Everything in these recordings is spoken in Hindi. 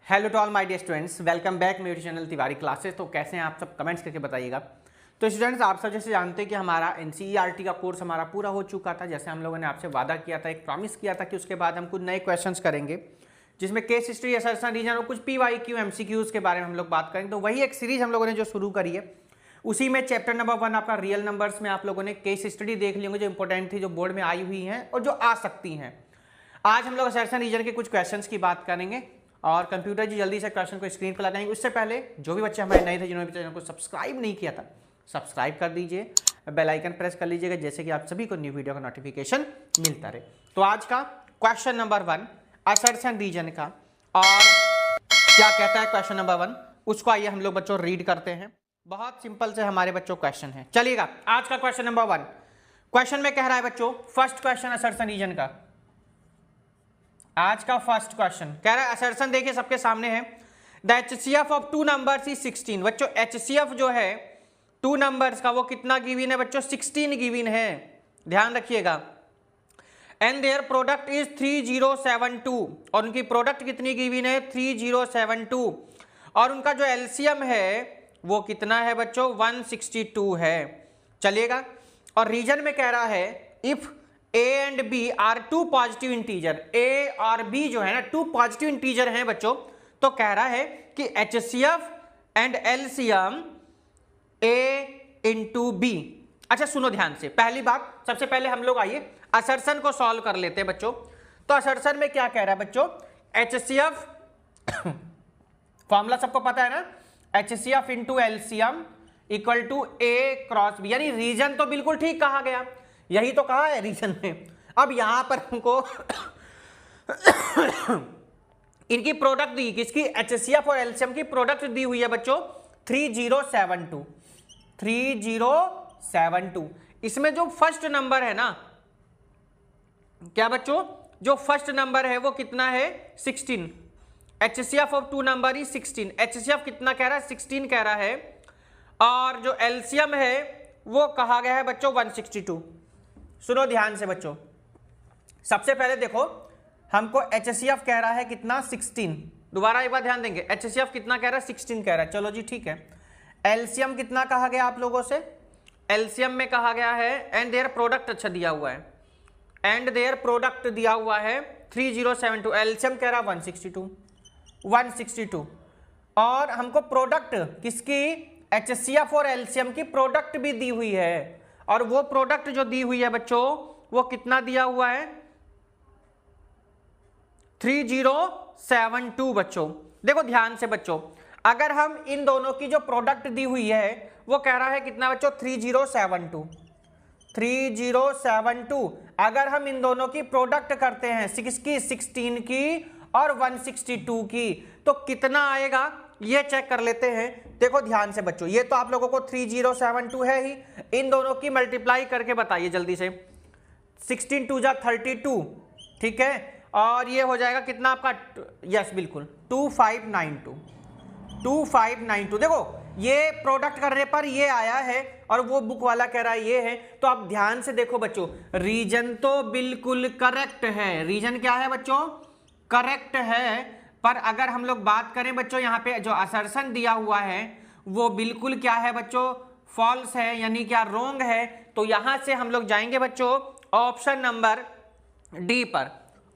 Hello to all my dear students, welcome back मेरे चैनल तिवारी क्लासेस। तो कैसे हैं आप सब, कमेंट्स करके बताइएगा। तो स्टूडेंट्स, आप सब जैसे जानते हैं कि हमारा एनसीईआरटी का कोर्स हमारा पूरा हो चुका था। जैसे हम लोगों ने आपसे वादा किया था, एक प्रॉमिस किया था कि उसके बाद हम कुछ नए क्वेश्चंस करेंगे, जिसमें केस हिस्ट्री, असर्शन, रीजन और कुछ पीवाईक्यू एमसीक्यूज के बारे में हम लोग बात करेंगे। तो वही एक सीरीज हम लोगों ने जो शुरू करी है, उसी में चैप्टर नंबर 1 आपका रियल नंबर्स में आप लोगों ने केस स्टडी देख ली होंगे, जो इंपॉर्टेंट थी, जो बोर्ड में आई हुई हैं और जो आ सकती हैं। आज हम लोग असर्शन रीजन के कुछ क्वेश्चंस की बात करेंगे और कंप्यूटर जी जल्दी से क्वेश्चन को स्क्रीन पर लगाएंगे। उससे पहले जो भी बच्चे हमारे नए थे, जिन्होंने चैनल को सब्सक्राइब नहीं किया था, सब्सक्राइब कर दीजिए, बेल आइकन प्रेस कर लीजिएगा, जैसे कि आप सभी को न्यू वीडियो का नोटिफिकेशन मिलता रहे। तो आज का क्वेश्चन नंबर 1 असर्शन रीजन का, और क्या कहता है क्वेश्चन नंबर 1, उसको आइए हम लोग बच्चों रीड करते हैं। बहुत सिंपल से हमारे बच्चों क्वेश्चन है। चलिएगा, आज का क्वेश्चन नंबर 1 क्वेश्चन में कह रहा है बच्चों, फर्स्ट क्वेश्चन असर्शन रीजन का, आज का फर्स्ट क्वेश्चन कह रहा है असर्शन, देखिए सबके सामने है। The HCF of 2 numbers is 16। बच्चों एचसीएफ जो है 2 नंबर्स का, वो कितना गिवन है बच्चों? 16 गिवन है, ध्यान रखिएगा। एंड देयर प्रोडक्ट इज 3072, और उनकी प्रोडक्ट कितनी गिवन है? 3072, और उनका जो एलसीएम है वो कितना है बच्चों? 162 है। चलिएगा, और रीजन में कह रहा है if A and B are 2 positive integer, A और B जो है ना 2 पॉजिटिव इंटीजर हैं बच्चों, तो कह रहा है कि HCF and LCM A into B। अच्छा सुनो ध्यान से, पहली बात, सबसे पहले हम लोग आइए असर्शन को सॉल्व कर लेते हैं बच्चों। तो असर्शन में क्या कह रहा है बच्चों? HCF फॉर्मूला सबको पता है ना, HCF into LCM equal to A cross B, यानी रीजन तो बिल्कुल ठीक कहा गया, यही तो कहा है रीजन में। अब यहां पर हमको इनकी प्रोडक्ट दी, किसकी? HCF और LCM की प्रोडक्ट दी हुई है बच्चों 3072, 3072। इसमें जो फर्स्ट नंबर है ना, क्या बच्चों? जो फर्स्ट नंबर है वो कितना है? 16। HCF of 2 number he 16। HCF कितना कह रहा है? 16 कह रहा है, और जो LCM है वो कहा गया है बच्चों 162। सुनो ध्यान से बच्चों, सबसे पहले देखो, हमको HCF कह रहा है कितना? 16। दोबारा एक बार ध्यान देंगे, HCF कितना कह रहा है? 16 कह रहा है, चलो जी ठीक है। LCM कितना कहा गया आप लोगों से? LCM में कहा गया है एंड देयर प्रोडक्ट, अच्छा दिया हुआ है, एंड देयर प्रोडक्ट दिया हुआ है 3072, LCM कह रहा है 162, और हमको प्रोडक्ट किसकी? HCF और LCM की प्रोडक्ट भी दी हुई है, और वो प्रोडक्ट जो दी हुई है बच्चों वो कितना दिया हुआ है? 3072 बच्चों। देखो ध्यान से बच्चों, अगर हम इन दोनों की जो प्रोडक्ट दी हुई है वो कह रहा है कितना बच्चों? 3072। अगर हम इन दोनों की प्रोडक्ट करते हैं 16 की और 162 की, तो कितना आएगा ये चेक कर लेते हैं। देखो ध्यान से बच्चों, ये तो आप लोगों को 3072 है ही, इन दोनों की मल्टीप्लाई करके बताइए जल्दी से। 16 2 जा 32, ठीक है, और ये हो जाएगा कितना आपका? यस बिल्कुल 2592। देखो ये प्रोडक्ट करने पर ये आया है, और वो बुक वाला कह रहा है ये है। तो आप ध्यान से देखो बच्चों, रीजन तो बिल्कुल करेक्ट है। रीजन क्या है बच्चों? करेक्ट है। पर अगर हम लोग बात करें बच्चों, यहाँ पे जो असर्शन दिया हुआ है वो बिल्कुल क्या है बच्चों? फॉल्स है, यानी क्या? रोंग है। तो यहां से हम लोग जाएंगे बच्चों ऑप्शन नंबर डी पर।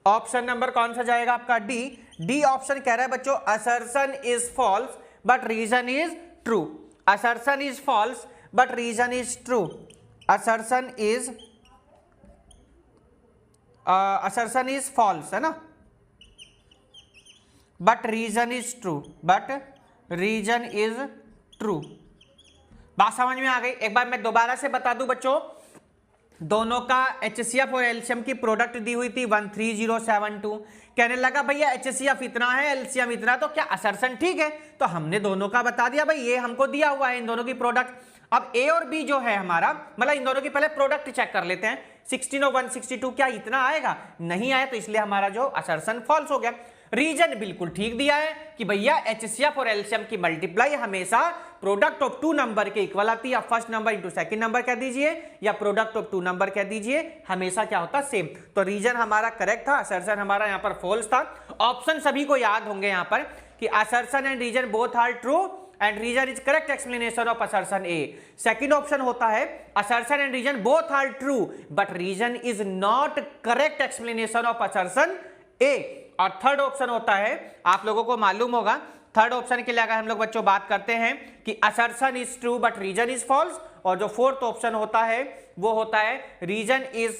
ऑप्शन नंबर कौन सा जाएगा आपका? डी ऑप्शन कह रहा है बच्चों assertion is false but reason is true. Assertion is false but reason is true. Assertion is false है ना, बट रीजन इज ट्रू, बात समझ में आ गई? एक बार मैं दोबारा से बता दूं बच्चों, दोनों का HCF और LCM की प्रोडक्ट दी हुई थी 13072। कहने लगा भैया HCF इतना है, LCM इतना, तो क्या असर्शन ठीक है? तो हमने दोनों का बता दिया, भाई ये हमको दिया हुआ है इन दोनों की प्रोडक्ट। अब A और B जो है हमारा, मतलब इन दोनों की पहले प्रोडक्ट चेक कर लेते हैं। 16 और 162 क्या इतना आएगा? नहीं आया, तो इसलिए हमारा जो असर्शन फॉल्स हो गया। रीजन बिल्कुल ठीक दिया है कि भैया HCF और LCM की मल्टीप्लाई हमेशा प्रोडक्ट ऑफ 2 नंबर के इक्वल आती है। या first number into second number कह दीजिए, या प्रोडक्ट ऑफ 2 नंबर कह दीजिए, हमेशा क्या होता? सेम। तो रीजन हमारा करेक्ट था, असर्शन हमारा यहाँ पर फॉल्स था। ऑप्शन सभी को याद होंगे यहाँ पर कि assertion and reason both are true and reason is correct explanation of assertion A. Second option होता है assertion and reason both are true but reason is not correct explanation of assertion A. और थर्ड ऑप्शन होता है, आप लोगों को मालूम होगा, थर्ड ऑप्शन के लिए अगर हम लोग बच्चों बात करते हैं कि assertion is true but reason is false, और जो फोर्थ ऑप्शन होता है वो होता है reason is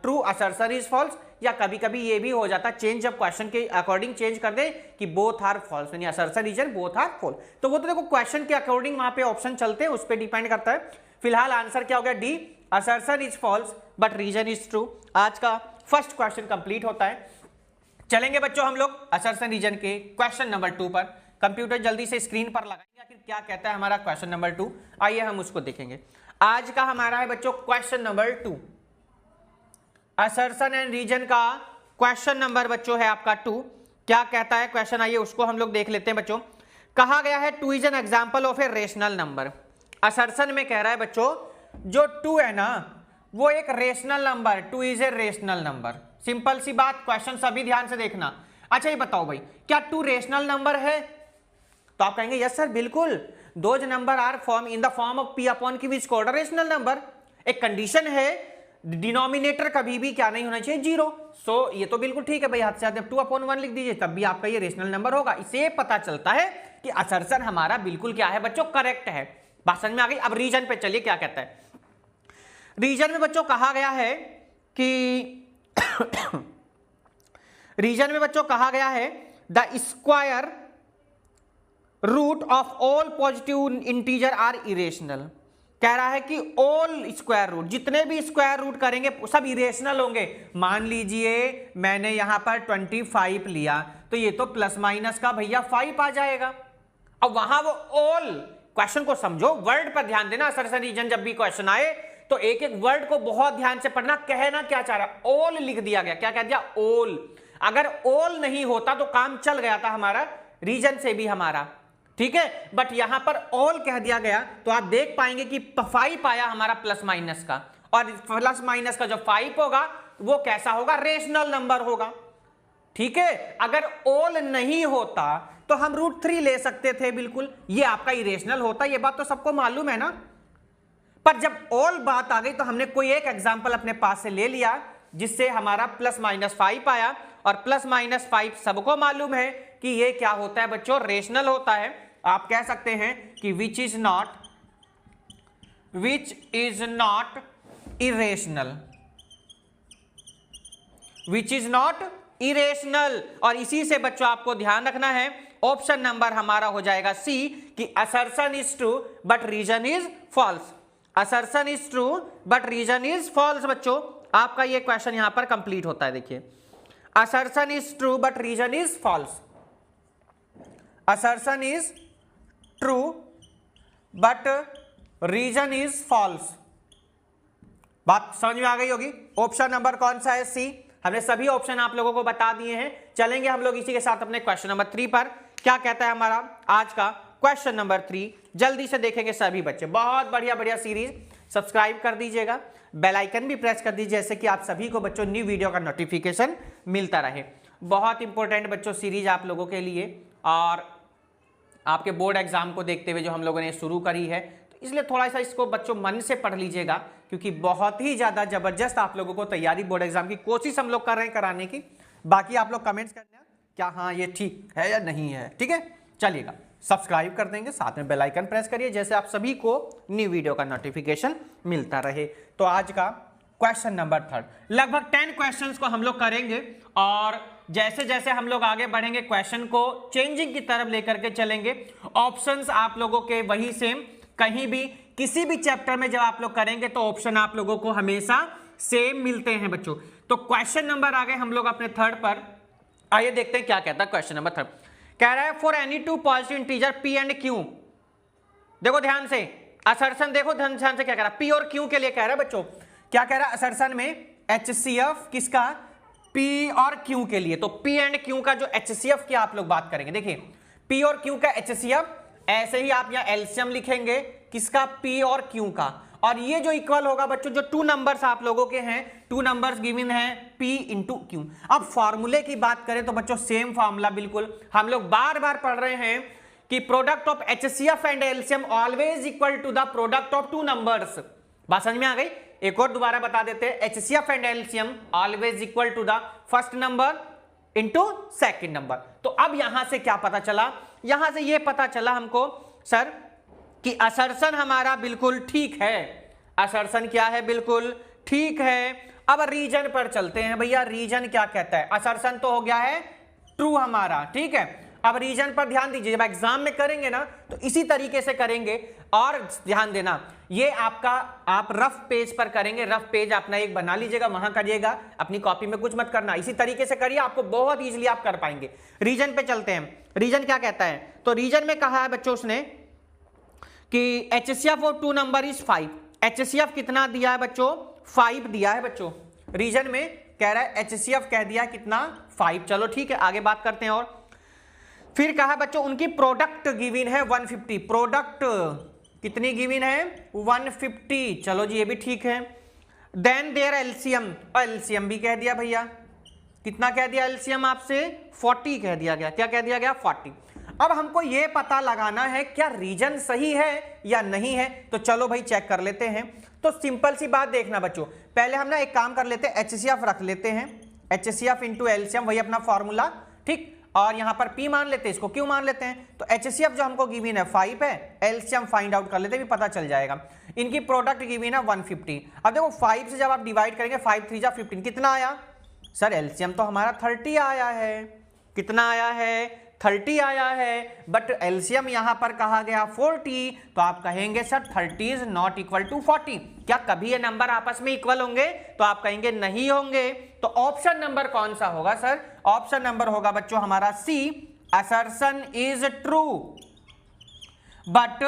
true assertion is false, या कभी कभी ये भी हो जाता है चेंज, जब क्वेश्चन के अकॉर्डिंग चेंज कर दे कि बोथ आर फॉल्स, यानी assertion reason both are false. तो वो तो देखो क्वेश्चन के अकॉर्डिंग वहां पे ऑप्शन चलते हैं, उस पर डिपेंड करता है। फिलहाल आंसर क्या हो गया, D, assertion is false but reason is true. आज का फर्स्ट क्वेश्चन कंप्लीट होता है। चलेंगे बच्चों हम लोग असर्शन रीजन के क्वेश्चन नंबर 2 पर। कंप्यूटर जल्दी से स्क्रीन पर लगाएंगे आखिर क्या कहता है हमारा क्वेश्चन नंबर 2। आइए हम उसको देखेंगे। आज का हमारा है बच्चों question number 2, assertion and reason का क्वेश्चन नंबर बच्चों है आपका 2। क्या कहता है क्वेश्चन, आइए उसको हम लोग देख लेते हैं बच्चों। कहा गया है 2 is an example of A rational number. Assertion में कह रहा है बच्चों जो 2 है ना वो एक rational number, 2 is a rational number. Simple सी बात, क्वेश्चन सभी ध्यान से देखना। अच्छा ये बताओ भाई, क्या 2 रेशनल नंबर है? तो आप कहेंगे यस सर बिल्कुल, those number are form in the form of p upon q which called rational number. एक कंडीशन है डिनोमिनेटर कभी भी क्या नहीं होना चाहिए, 0। सो ये तो बिल्कुल ठीक है भाई, हाथ से हाथ 2/1 लिख दीजिए तब भी आपका ये रेशनल नंबर होगा। इससे पता चलता है कि असर्शन हमारा बिल्कुल क्या है बच्चों, करेक्ट है। बात समझ में आ गई। अब रीजन पे चलिए क्या कहता है। रीजन में बच्चों कहा गया है कि रीजन में बच्चों कहा गया है the square root of all positive integer are irrational. कह रहा है कि ऑल स्क्वायर रूट, जितने भी स्क्वायर रूट करेंगे सब इरेशनल होंगे। मान लीजिए मैंने यहां पर 25 लिया तो ये तो प्लस माइनस का भैया 5 आ जाएगा। अब वहां वो ऑल, क्वेश्चन को समझो, वर्ड पर ध्यान देना। असर्शन रीजन जब भी क्वेश्चन आए तो एक एक वर्ड को बहुत ध्यान से पढ़ना। कहना क्या चाह रहा है, ऑल लिख दिया गया। क्या कह दिया, ऑल। अगर ऑल नहीं होता तो काम चल गया था हमारा, रीजन से भी हमारा, ठीक है। बट यहां पर ऑल कह दिया गया तो आप देख पाएंगे कि 5 आया हमारा प्लस माइनस का, और प्लस माइनस का जो 5 होगा वो कैसा होगा, रेशनल नंबर होगा, ठीक है। अगर ऑल नहीं होता तो हम √3 ले सकते थे, बिल्कुल ये आपका इरेशनल होता, ये बात तो सबको मालूम है ना। पर जब ऑल बात आ गई तो हमने कोई एक एग्जांपल अपने पास से ले लिया जिससे हमारा प्लस माइनस 5 आया, और प्लस माइनस 5 सबको मालूम है कि ये क्या होता है बच्चों, रेशनल होता है। आप कह सकते हैं कि which is not irrational, which is not irrational. और इसी से बच्चों आपको ध्यान रखना है, ऑप्शन नंबर हमारा हो जाएगा सी कि assertion is true but reason is false. Assertion is true but reason is false. बच्चों आपका ये क्वेश्चन यहां पर कंप्लीट होता है। देखिए, assertion is true but reason is false. Assertion is true but reason is false. बात समझ में आ गई होगी। ऑप्शन नंबर कौन सा है, सी। हमने सभी ऑप्शन आप लोगों को बता दिए हैं। चलेंगे हम लोग इसी के साथ अपने क्वेश्चन नंबर 3 पर। क्या कहता है हमारा आज का क्वेश्चन नंबर 3, जल्दी से देखेंगे सभी बच्चे। बहुत बढ़िया बढ़िया सीरीज, सब्सक्राइब कर दीजिएगा, बेल आइकन भी प्रेस कर दीजिए जैसे कि आप सभी को बच्चों न्यू वीडियो का नोटिफिकेशन मिलता रहे। बहुत इंपॉर्टेंट बच्चों सीरीज आप लोगों के लिए, और आपके बोर्ड एग्जाम को देखते हुए जो हम लोगों ने शुरू करी है, तो इसलिए थोड़ा सा इसको बच्चों मन से पढ़ लीजिएगा, क्योंकि बहुत ही ज़्यादा ज़बरदस्त आप लोगों को तैयारी बोर्ड एग्जाम की कोशिश हम लोग कर रहे हैं कराने की। बाकी आप लोग कमेंट्स करना क्या हाँ ये ठीक है या नहीं है, ठीक है। चलिएगा, सब्सक्राइब कर देंगे, साथ में बेल आइकन प्रेस करिए जैसे आप सभी को न्यू वीडियो का नोटिफिकेशन मिलता रहे। तो आज का क्वेश्चन नंबर 3, लगभग 10 क्वेश्चंस को हम लोग करेंगे, और जैसे जैसे हम लोग आगे बढ़ेंगे क्वेश्चन को चेंजिंग की तरफ लेकर के चलेंगे। ऑप्शंस आप लोगों के वही सेम, कहीं भी किसी भी चैप्टर में जब आप लोग करेंगे तो ऑप्शन आप लोगों को हमेशा सेम मिलते हैं बच्चों। तो क्वेश्चन नंबर आ गए हम लोग अपने 3 पर। आइए देखते हैं क्या कहता है क्वेश्चन नंबर 3। कह रहा है for any 2 positive integer P and Q। देखो ध्यान से, असर्शन देखो ध्यान से क्या कह रहा है, P और Q के लिए कह रहा है बच्चों। क्या कह रहा है असर्शन में, HCF किसका, P और Q के लिए। तो P एंड Q का जो HCF की आप लोग बात करेंगे, देखिए P और Q का HCF, ऐसे ही आप यहाँ एलसीएम लिखेंगे किसका, P और Q का, और ये जो इक्वल होगा बच्चों, जो टू नंबर्स आप लोगों के हैं, टू नंबर्स गिवन है P इंटू क्यू। अब फॉर्मूले की बात करें तो बच्चों सेम फॉर्मूला, बिल्कुल हम लोग बार बार पढ़ रहे हैं कि product of HCF and LCM always equal to the product of two numbers. बात समझ में आ गई? एक और दोबारा बता देते हैं, HCF and LCM always equal to the first number into second number. तो अब यहां से क्या पता चला? यहां से यह पता चला हमको सर कि असर्शन हमारा बिल्कुल ठीक है। असर्शन क्या है? बिल्कुल ठीक है। अब रीजन पर चलते हैं भैया, रीजन क्या कहता है? असर्शन तो हो गया है ट्रू हमारा, ठीक है। अब रीजन पर ध्यान दीजिए, जब एग्जाम में करेंगे ना तो इसी तरीके से करेंगे। और ध्यान देना, ये आपका आप रफ पेज पर करेंगे, रफ पेज अपना एक बना लीजिएगा, वहां करिएगा, अपनी कॉपी में कुछ मत करना, इसी तरीके से करिए, आपको बहुत इजीली आप कर पाएंगे। रीजन पे चलते हैं, रीजन क्या कहता है? तो रीजन में कहा है बच्चों उसने कि HCF of two number is 5। HCF कितना दिया है बच्चों? 5 दिया है बच्चों। रीजन में कह रहा है HCF कह दिया कितना? 5। चलो ठीक है, आगे बात करते हैं। और फिर कहा बच्चों उनकी प्रोडक्ट गिवन है 150। प्रोडक्ट कितनी गिवन है? 150। चलो जी, ये भी ठीक है। देन देयर LCM, और LCM भी कह दिया भैया, कितना कह दिया LCM आपसे? 40 कह दिया गया। क्या कह दिया गया? 40। अब हमको यह पता लगाना है क्या रीजन सही है या नहीं है, तो चलो भाई चेक कर लेते हैं। तो सिंपल सी बात देखना बच्चों, पहले हम ना एक काम कर लेते हैं, HCF रख लेते हैं, HCF इंटू LCM, वही अपना फॉर्मूला, ठीक। और यहां पर P मान लेते हैं, इसको Q मान लेते हैं। तो HCF जो हमको गिवन है 5 है, LCM फाइंड आउट कर लेते हैं, भी पता चल जाएगा। इनकी प्रोडक्ट गिवन है 150। अब देखो 5 से जब आप डिवाइड करेंगे, 5 3 जा 15, कितना आया सर? LCM तो हमारा 30 आया है। कितना आया है? 30 आया है। बट LCM यहां पर कहा गया 40, तो आप कहेंगे sir 30 is not equal to 40। क्या कभी ये नंबर आपस में इक्वल होंगे? तो आप कहेंगे नहीं होंगे। तो ऑप्शन नंबर कौन सा होगा सर? ऑप्शन नंबर होगा बच्चों हमारा C, assertion is true but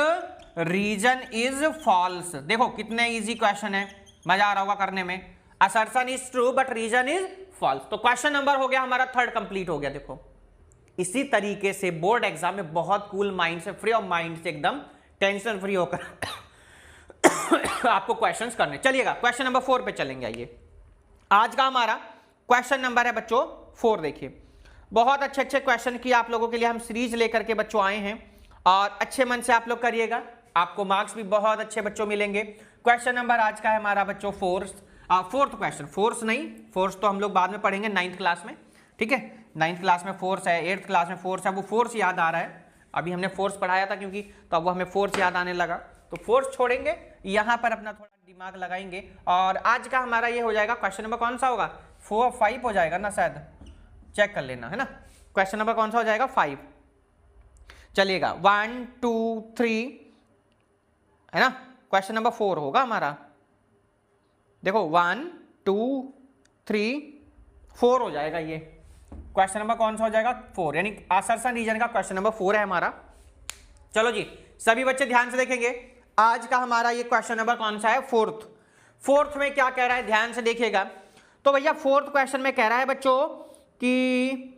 reason is false. देखो कितने इजी क्वेश्चन है, मजा आ रहा होगा करने में। Assertion is true but reason is false. तो क्वेश्चन नंबर हो गया हमारा 3rd कंप्लीट हो गया। देखो इसी तरीके से बोर्ड एग्जाम में बहुत कूल माइंड से, फ्री ऑफ माइंड से, एकदम टेंशन फ्री होकर आपको क्वेश्चंस करने। चलिएगा क्वेश्चन नंबर 4 पे चलेंगे। आइए, आज का हमारा क्वेश्चन नंबर है बच्चों 4। देखिए बहुत अच्छे अच्छे क्वेश्चन की आप लोगों के लिए हम सीरीज लेकर के बच्चों आए हैं, और अच्छे मन से आप लोग करिएगा, आपको मार्क्स भी बहुत अच्छे बच्चों मिलेंगे। क्वेश्चन नंबर आज का है हमारा बच्चों 4th क्वेश्चन। फोर्स नहीं, फोर्स तो हम लोग बाद में पढ़ेंगे 9th क्लास में, ठीक है। 9th क्लास में फोर्स है, 8th क्लास में फोर्स है, वो फोर्स याद आ रहा है। अभी हमने फोर्स पढ़ाया था क्योंकि, तो अब वो हमें फोर्स याद आने लगा, तो फोर्स छोड़ेंगे, यहां पर अपना थोड़ा दिमाग लगाएंगे। और आज का हमारा ये हो जाएगा, क्वेश्चन नंबर कौन सा होगा? 5 हो जाएगा ना, शायद चेक कर लेना, है ना। क्वेश्चन नंबर कौन सा हो जाएगा? 5। चलिएगा 1 2 3, है ना। क्वेश्चन नंबर 4 होगा हमारा। देखो 1 2 3 4 हो जाएगा ये। क्वेश्चन नंबर कौन सा हो जाएगा? 4, यानी असर्शन रीजन का क्वेश्चन नंबर 4 है हमारा। चलो जी, सभी बच्चे ध्यान से देखेंगे, आज का हमारा ये क्वेश्चन नंबर कौन सा है? 4th में क्या कह रहा है, ध्यान से देखिएगा। तो भैया 4th क्वेश्चन में कह रहा है बच्चों कि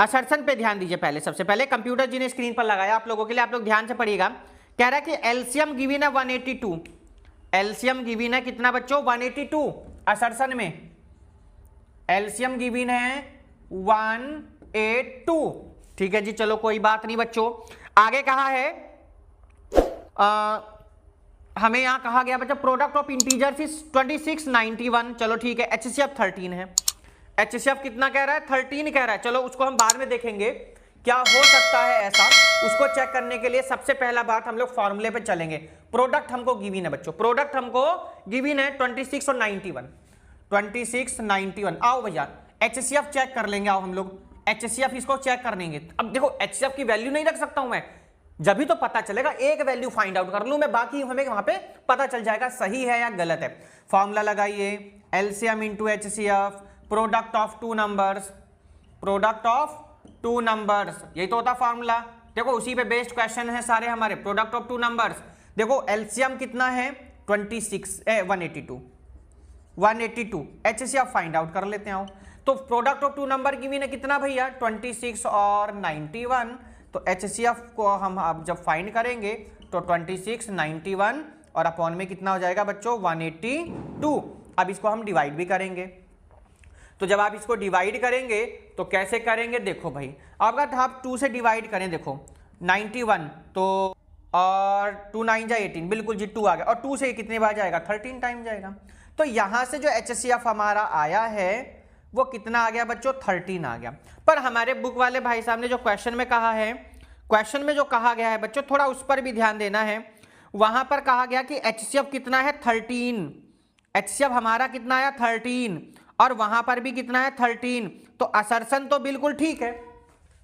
असर्शन पे ध्यान दीजिए। पहले सबसे पहले कंप्यूटर जी ने स्क्रीन पर लगाया आप लोगों के लिए, आप लोग ध्यान से पढ़िएगा। कह रहा है कि LCM गिवन है 182। LCM गिवन है कितना बच्चों? 182। असर्शन में LCM गिवन है 182, ठीक है जी। चलो कोई बात नहीं बच्चों, आगे कहा है हमें यहां कहा गया बच्चों प्रोडक्ट ऑफ इंटीजर्स इज 2691। चलो ठीक है, HCF 13 है। HCF कितना कह रहा है? 13 कह रहा है। चलो उसको हम बाद में देखेंगे क्या हो सकता है ऐसा, उसको चेक करने के लिए सबसे पहला बात हम लोग फॉर्मूले पे चलेंगे। प्रोडक्ट हमको गिवन है बच्चों, प्रोडक्ट हमको गिवन है 26 और 91, 26 91। आओ भैया HCF चेक कर लेंगे, आओ हम लोग HCF इसको चेक कर लेंगे। अब देखो HCF की वैल्यू नहीं रख सकता हूं मैं, जब भी तो पता चलेगा, एक वैल्यू फाइंड आउट कर लूं मैं, बाकी हमें वहां पे पता चल जाएगा सही है या गलत है। फॉर्मूला लगाइए, LCM into HCF, product of two numbers, product of two numbers, यही तो होता फॉर्मूला। देखो उसी पे बेस्ड क्वेश्चन है सारे हमारे, प्रोडक्ट ऑफ टू नंबर्स। देखो LCM कितना है? 182, HCF फाइंड आउट कर लेते हैं। तो प्रोडक्ट ऑफ टू नंबर की भी कितना भैया? 26 और 91। तो HCF को हम अब जब फाइंड करेंगे तो 26 91 और अपॉन में कितना हो जाएगा बच्चों 182। अब इसको हम डिवाइड भी करेंगे, तो जब आप इसको डिवाइड करेंगे तो कैसे करेंगे, देखो भाई आपका आप 2 से डिवाइड करें, देखो 91 तो और 2 9 जा 18, बिल्कुल जी 2 आ गया, और 2 से कितने बार जाएगा 13 टाइम जाएगा। तो यहां से जो HCF हमारा आया है वो कितना आ गया बच्चों 13 आ गया। पर हमारे बुक वाले भाई साहब ने जो क्वेश्चन में कहा है, क्वेश्चन में जो कहा गया है बच्चों थोड़ा उस पर भी ध्यान देना है। वहां पर कहा गया कि HCF कितना है 13, HCF हमारा कितना आया 13 और वहां पर भी कितना है 13, तो असर्शन तो बिल्कुल ठीक है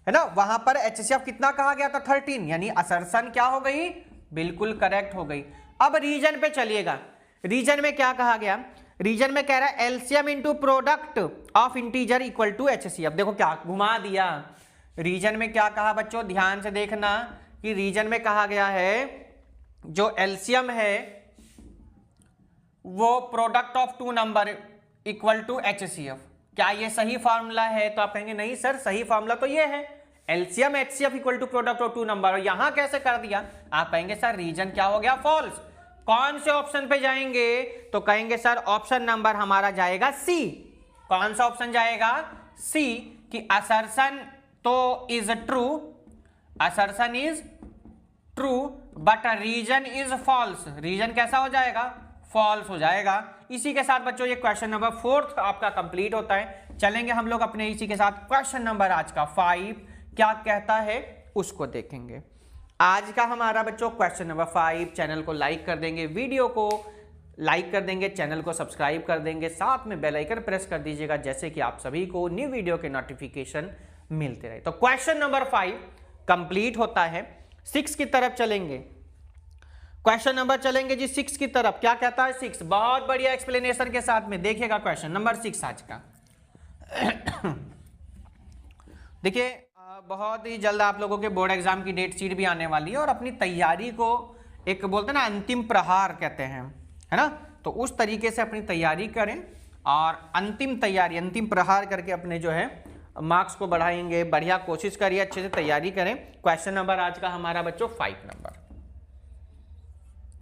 ना। वहां पर HCF कितना कहा गया था 13, यानी असर्शन क्या हो गई, बिल्कुल करेक्ट हो गई। अब रीजन पे चलिएगा, रीजन में क्या कहा गया, रीजन में कह रहा है LCM into product of integer equal to HCF। देखो क्या घुमा दिया, रीजन में क्या कहा बच्चों, ध्यान से देखना कि रीजन में कहा गया है जो एलसीएम है वो product of 2 number equal to HCF। क्या ये सही फार्मूला है, तो आप कहेंगे नहीं सर सही फार्मूला तो ये है LCM HCF equal to product of 2 number, और यहां कैसे कर दिया, आप कहेंगे सर रीजन क्या हो गया फॉल्स। कौन से ऑप्शन पे जाएंगे, तो कहेंगे सर ऑप्शन नंबर हमारा जाएगा सी। कौन सा ऑप्शन जाएगा, सी, कि असर्शन तो is true, assertion is true but reason is false, reason कैसा हो जाएगा फॉल्स हो जाएगा। इसी के साथ बच्चों ये क्वेश्चन नंबर 4 आपका कंप्लीट होता है। चलेंगे हम लोग अपने इसी के साथ क्वेश्चन नंबर आज का 5 क्या कहता है उसको देखेंगे। आज का हमारा बच्चों क्वेश्चन नंबर 5, चैनल को लाइक कर देंगे, वीडियो को लाइक कर देंगे, चैनल को सब्सक्राइब कर देंगे, साथ में बेल आइकन प्रेस कर दीजिएगा जैसे कि आप सभी को न्यू वीडियो के नोटिफिकेशन मिलते रहे। तो क्वेश्चन नंबर 5 कंप्लीट होता है। 6 की तरफ चलेंगे, क्वेश्चन नंबर चलेंगे जी 6 की तरफ। क्या कहता है 6, बहुत बढ़िया एक्सप्लेनेशन के साथ में देखिएगा क्वेश्चन नंबर 6 आज का। देखिए बहुत ही जल्द आप लोगों के बोर्ड एग्जाम की डेट शीट भी आने वाली है और अपनी तैयारी को एक बोलते हैं ना अंतिम प्रहार कहते हैं, है ना, तो उस तरीके से अपनी तैयारी करें और अंतिम तैयारी अंतिम प्रहार करके अपने जो है मार्क्स को बढ़ाएंगे। बढ़िया कोशिश करिए, अच्छे से तैयारी करें। क्वेश्चन नंबर आज का हमारा बच्चों 5 नंबर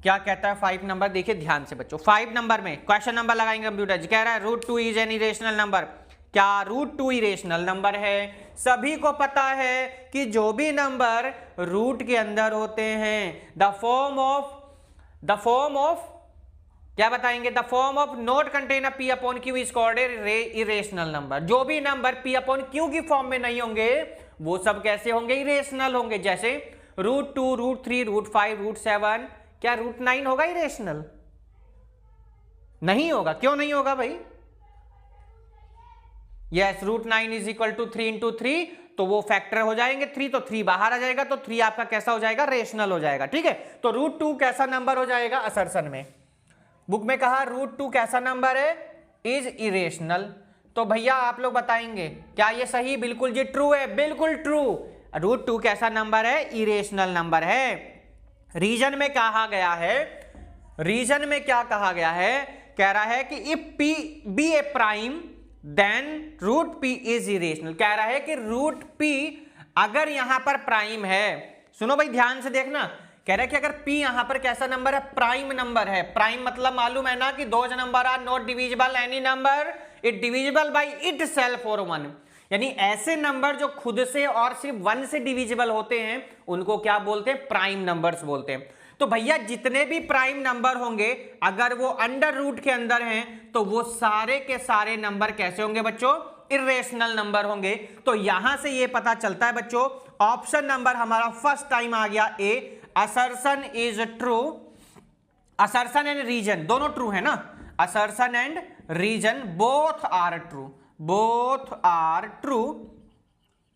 क्या कहता है 5 नंबर, देखिए ध्यान से बच्चों। 5 नंबर में क्वेश्चन नंबर लगाएंगे कंप्यूटर जी, कह रहा है √2 इज एन इरेशनल नंबर। क्या √2 इरेशनल नंबर है? सभी को पता है कि जो भी नंबर रूट के अंदर होते हैं द फॉर्म ऑफ क्या बताएंगे, the form of not contain P upon Q is called a irrational number. जो भी नंबर P अपॉन Q की फॉर्म में नहीं होंगे वो सब कैसे होंगे, इरेशनल होंगे। जैसे √2, √3, √5, √7, क्या √9 होगा इरेशनल? नहीं होगा। क्यों नहीं होगा भाई? यस, √9 इज इक्वल टू 3 × 3, तो वो फैक्टर हो जाएंगे 3, तो 3 बाहर आ जाएगा, तो 3 आपका कैसा हो जाएगा, रेशनल हो जाएगा। ठीक है, तो √2 कैसा नंबर हो जाएगा असर्शन में, बुक में कहा √2 कैसा नंबर है, इज इरेशनल। तो भैया आप लोग बताएंगे क्या ये सही? बिल्कुल जी ट्रू है, बिल्कुल ट्रू। √2 कैसा नंबर है, इरेशनल नंबर है। रीजन में कहा गया है, रीजन में क्या कहा गया है, कह रहा है कि if P be a prime then √P is irrational. कह रहा है कि √P अगर यहां पर प्राइम है, सुनो भाई ध्यान से देखना, कह रहा है कि अगर P यहां पर कैसा नंबर है, प्राइम नंबर है। प्राइम मतलब मालूम है ना कि those number are not divisible any number it divisible by itself और 1, यानी ऐसे नंबर जो खुद से और सिर्फ 1 से डिविजिबल होते हैं उनको क्या बोलते हैं, प्राइम नंबर्स बोलते हैं। तो भैया जितने भी प्राइम नंबर होंगे अगर वो अंडर रूट के अंदर हैं तो वो सारे के सारे नंबर कैसे होंगे बच्चों, इरेशनल नंबर होंगे। तो यहां से ये पता चलता है बच्चों, ऑप्शन नंबर हमारा फर्स्ट टाइम आ गया A, assertion is true. Assertion and reason दोनों ट्रू है ना, assertion and reason both are true, both are true.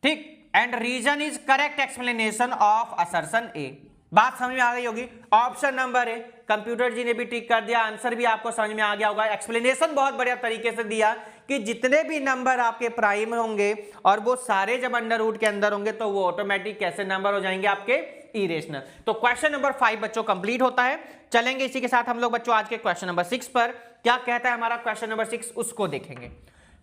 ठीक, and reason is correct explanation of assertion A. बात समझ में आ गई होगी। Option number A computer ji ने भी टिक कर दिया, आंसर भी आपको समझ में आ गया होगा। एक्सप्लेनेशन बहुत बढ़िया तरीके से दिया कि जितने भी नंबर आपके प्राइम होंगे और वो सारे जब अंडर रूट के अंदर होंगे तो वो ऑटोमेटिक कैसे नंबर हो जाएंगे आपके, इरेशनल। तो क्वेश्चन नंबर 5 बच्चों कंप्लीट होता है। चलेंगे इसी के साथ हम लोग बच्चों आज के क्वेश्चन नंबर 6 पर। क्या कहता है हमारा क्वेश्चन नंबर 6 उसको देखेंगे।